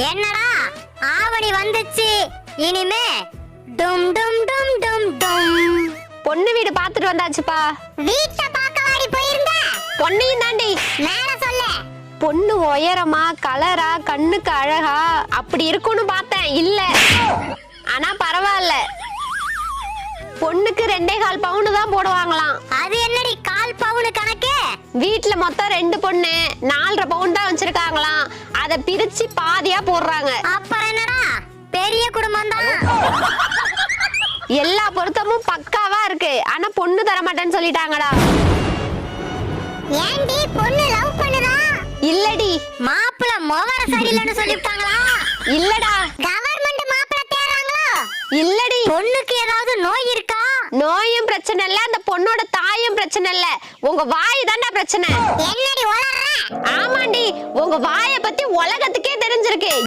என்னடா ஆவணி வந்துச்சு, இனிமே டும் டும் டும் டும் டும். பொண்ணு வீடு பாத்துட்டு வந்தாச்சுப்பா. வீட்டை பார்க்கவாடி போயிருந்த? பொண்ணையும் தாண்டி. மேல சொல்ல. பொண்ணு உயரமா கலரா கண்ணுக்கு அழகா அப்படி இருக்கும்னு பார்த்தேன், இல்ல. ஆனா பரவாயில்ல. பொண்ணுக்கு 2.25 பவுன் தான் போடுவாங்களாம். அது என்னடி 1/4 பவுன் கணக்கு? வீட்டுல மொத்தம் 2 பொண்ணு 4.5 பவுன் தான் வச்சிருக்காங்களாம். அத பிரிச்சு பாதியா போடுறாங்க. அப்புறம் என்னடா, பெரிய குடும்பம் தான். எல்லா பொருத்தமும் பக்காவா இருக்கு. ஆனா பொண்ணு தர மாட்டேன்னு சொல்லிட்டாங்கடா. ஏண்டி பொண்ணு லவ் பண்ணுதா? இல்லடி. மாப்பிள மோவர சரியில்லைன்னு சொல்லிட்டாங்களா? இல்லடா. கவர்மெண்ட் மாப்பிள தேறாங்களா? இல்லடி. பொண்ணுக்கு ஏதாவது நோய் இருக்கா? நோயும் பிரச்சனை இல்ல, அந்த பொண்ணோட தாயும் பிரச்சனை இல்ல. உங்க வாய் தான்டா பிரச்சனை. என்னடி உளறற? ஆமாண்டி, உங்க வாயை பத்தி உலகத்துக்கே தெரிஞ்சிருக்கு.